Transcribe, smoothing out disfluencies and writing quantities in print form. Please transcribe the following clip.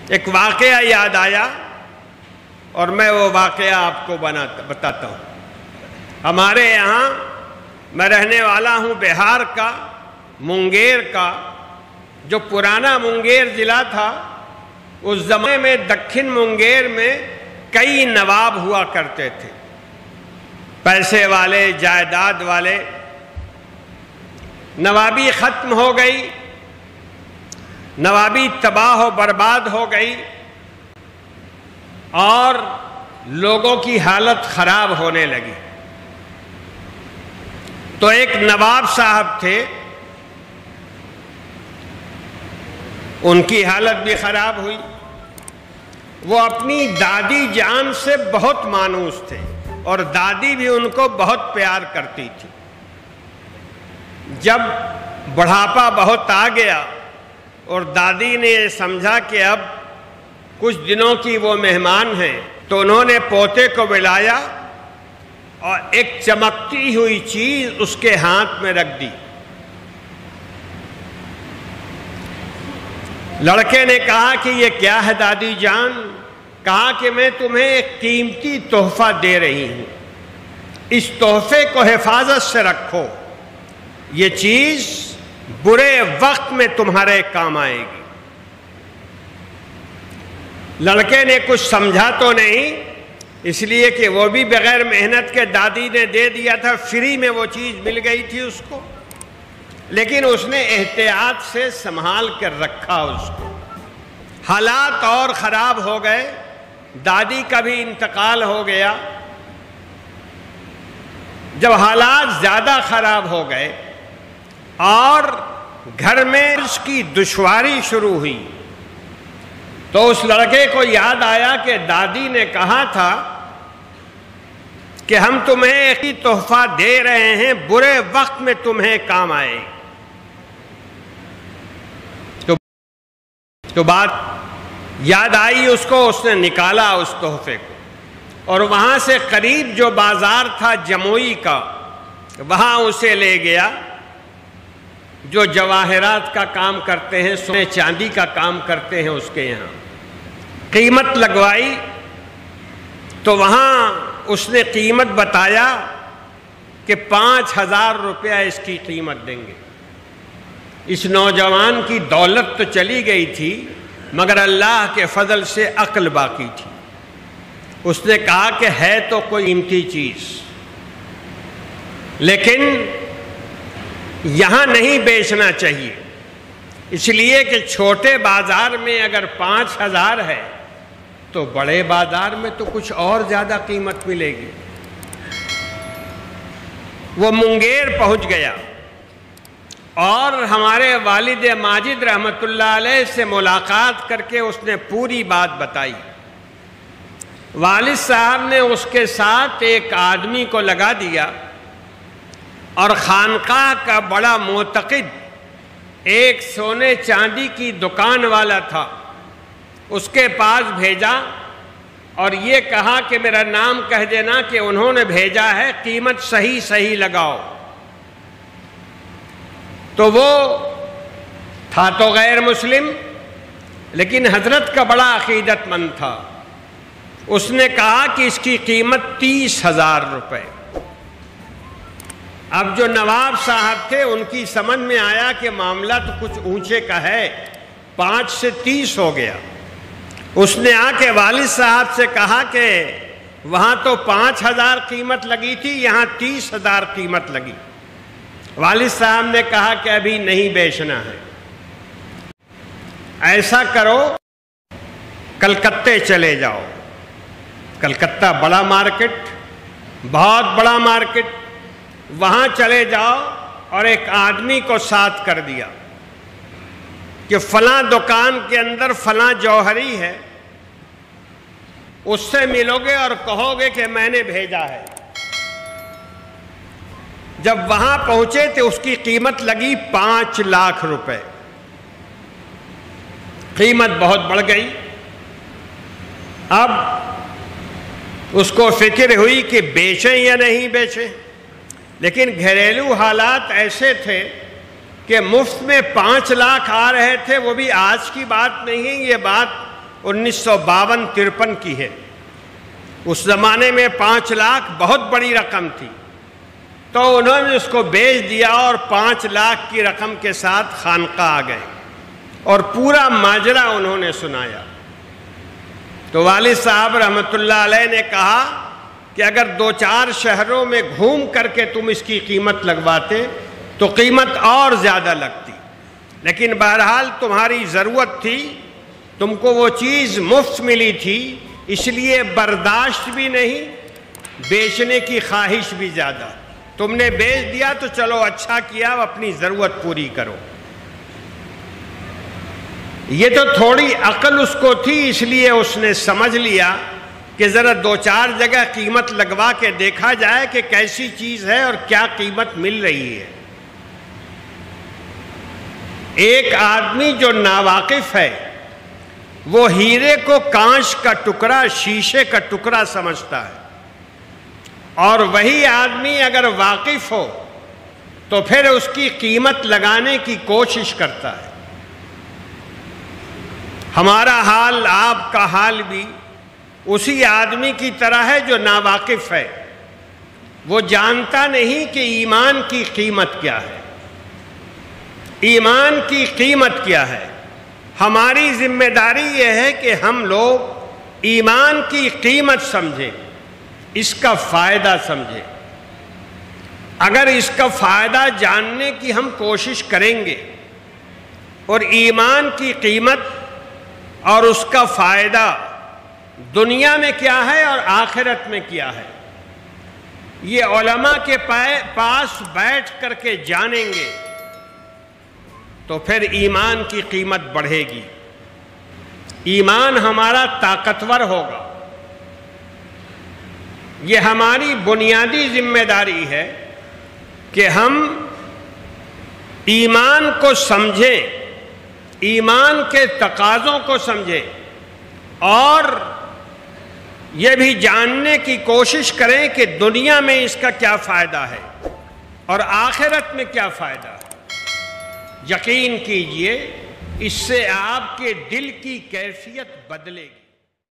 ایک واقعہ یاد آیا اور میں وہ واقعہ آپ کو بتاتا ہوں۔ ہمارے یہاں میں رہنے والا ہوں بہار کا، منگیر کا، جو پرانا منگیر ضلع تھا، اس زمانے میں دکن منگیر میں کئی نواب ہوا کرتے تھے، پیسے والے، جائیداد والے۔ نوابی ختم ہو گئی، نوابی تباہ و برباد ہو گئی اور لوگوں کی حالت خراب ہونے لگی۔ تو ایک نواب صاحب تھے، ان کی حالت بھی خراب ہوئی۔ وہ اپنی دادی جان سے بہت مانوس تھے اور دادی بھی ان کو بہت پیار کرتی تھی۔ جب بڑھاپا بہت آ گیا اور دادی نے یہ سمجھا کہ اب کچھ دنوں کی وہ مہمان ہیں، تو انہوں نے پوتے کو بلایا اور ایک چمکتی ہوئی چیز اس کے ہاتھ میں رکھ دی۔ لڑکے نے کہا کہ یہ کیا ہے دادی جان؟ کہا کہ میں تمہیں ایک قیمتی تحفہ دے رہی ہوں، اس تحفے کو حفاظت سے رکھو، یہ چیز برے وقت میں تمہارے کام آئے گی۔ لڑکے نے کچھ سمجھا تو نہیں، اس لیے کہ وہ بھی بغیر محنت کے دادی نے دے دیا تھا، فری میں وہ چیز مل گئی تھی اس کو، لیکن اس نے احتیاط سے سنبھال کر رکھا اس کو۔ حالات اور خراب ہو گئے، دادی کا بھی انتقال ہو گیا۔ جب حالات زیادہ خراب ہو گئے اور گھر میں اس کی دشواری شروع ہوئی، تو اس لڑکے کو یاد آیا کہ دادی نے کہا تھا کہ ہم تمہیں ایک ہی تحفہ دے رہے ہیں، برے وقت میں تمہیں کام آئے۔ تو بات یاد آئی اس کو، اس نے نکالا اس تحفے کو اور وہاں سے قریب جو بازار تھا جموئی کا، وہاں اسے لے گیا۔ جو جواہرات کا کام کرتے ہیں، سونے چاندی کا کام کرتے ہیں، اس کے یہاں قیمت لگوائی، تو وہاں اس نے قیمت بتایا کہ 5,000 روپیہ اس کی قیمت دیں گے۔ اس نوجوان کی دولت تو چلی گئی تھی، مگر اللہ کے فضل سے عقل باقی تھی۔ اس نے کہا کہ ہے تو کوئی قیمتی چیز، لیکن یہاں نہیں بیچنا چاہیے، اس لیے کہ چھوٹے بازار میں اگر 5,000 ہے تو بڑے بازار میں تو کچھ اور زیادہ قیمت ملے گی۔ وہ منگیر پہنچ گیا اور ہمارے والد ماجد رحمت اللہ علیہ سے ملاقات کر کے اس نے پوری بات بتائی۔ والد صاحب نے اس کے ساتھ ایک آدمی کو لگا دیا اور خانقاہ کا بڑا معتقد ایک سونے چاندی کی دکان والا تھا، اس کے پاس بھیجا اور یہ کہا کہ میرا نام کہہ دینا کہ انہوں نے بھیجا ہے، قیمت صحیح لگاؤ۔ تو وہ تھا تو غیر مسلم، لیکن حضرت کا بڑا عقیدت مند تھا۔ اس نے کہا کہ اس کی قیمت 30,000 روپے۔ اب جو نواب صاحب تھے ان کی سمجھ میں آیا کہ معاملہ تو کچھ اونچے کا ہے، 5 سے 30 ہو گیا۔ اس نے آ کے والد صاحب سے کہا کہ وہاں تو 5,000 قیمت لگی تھی، یہاں 30,000 قیمت لگی۔ والد صاحب نے کہا کہ ابھی نہیں بیچنا ہے، ایسا کرو کلکتے چلے جاؤ۔ کلکتہ بڑا مارکیٹ، بہت بڑا مارکیٹ، وہاں چلے جاؤ اور ایک آدمی کو ساتھ کر دیا کہ فلاں دکان کے اندر فلاں جوہری ہے، اس سے ملو گے اور کہو گے کہ میں نے بھیجا ہے۔ جب وہاں پہنچے تو اس کی قیمت لگی 5 لاکھ روپے۔ قیمت بہت بڑھ گئی۔ اب اس کو فکر ہوئی کہ بیچیں یا نہیں بیچیں، لیکن گھریلو حالات ایسے تھے کہ مفت میں 5 لاکھ آ رہے تھے۔ وہ بھی آج کی بات نہیں ہے، یہ بات 1952-53 کی ہے۔ اس زمانے میں 5 لاکھ بہت بڑی رقم تھی، تو انہوں نے اس کو بیچ دیا اور 5 لاکھ کی رقم کے ساتھ خانقاہ آ گئے اور پورا ماجرا انہوں نے سنایا۔ تو والد صاحب رحمۃ اللہ علیہ نے کہا کہ اگر 2-4 شہروں میں گھوم کر کے تم اس کی قیمت لگواتے تو قیمت اور زیادہ لگتی، لیکن بہرحال تمہاری ضرورت تھی، تم کو وہ چیز مفت ملی تھی، اس لیے برداشت بھی نہیں، بیچنے کی خواہش بھی زیادہ، تم نے بیچ دیا تو چلو اچھا کیا، اپنی ضرورت پوری کرو۔ یہ تو تھوڑی عقل اس کو تھی، اس لیے اس نے سمجھ لیا کہ ذرا 2-4 جگہ قیمت لگوا کے دیکھا جائے کہ کیسی چیز ہے اور کیا قیمت مل رہی ہے۔ ایک آدمی جو ناواقف ہے وہ ہیرے کو کانچ کا ٹکڑا، شیشے کا ٹکڑا سمجھتا ہے، اور وہی آدمی اگر واقف ہو تو پھر اس کی قیمت لگانے کی کوشش کرتا ہے۔ ہمارا حال، آپ کا حال بھی اسی آدمی کی طرح ہے جو ناواقف ہے، وہ جانتا نہیں کہ ایمان کی قیمت کیا ہے، ایمان کی قیمت کیا ہے۔ ہماری ذمہ داری یہ ہے کہ ہم لوگ ایمان کی قیمت سمجھیں، اس کا فائدہ سمجھیں۔ اگر اس کا فائدہ جاننے کی ہم کوشش کریں گے اور ایمان کی قیمت اور اس کا فائدہ دنیا میں کیا ہے اور آخرت میں کیا ہے، یہ علماء کے پاس بیٹھ کر کے جانیں گے تو پھر ایمان کی قیمت بڑھے گی، ایمان ہمارا طاقتور ہوگا۔ یہ ہماری بنیادی ذمہ داری ہے کہ ہم ایمان کو سمجھیں، ایمان کے تقاضوں کو سمجھیں، اور یہ بھی جاننے کی کوشش کریں کہ دنیا میں اس کا کیا فائدہ ہے اور آخرت میں کیا فائدہ ہے۔ یقین کیجئے اس سے آپ کے دل کی کیفیت بدلے گی۔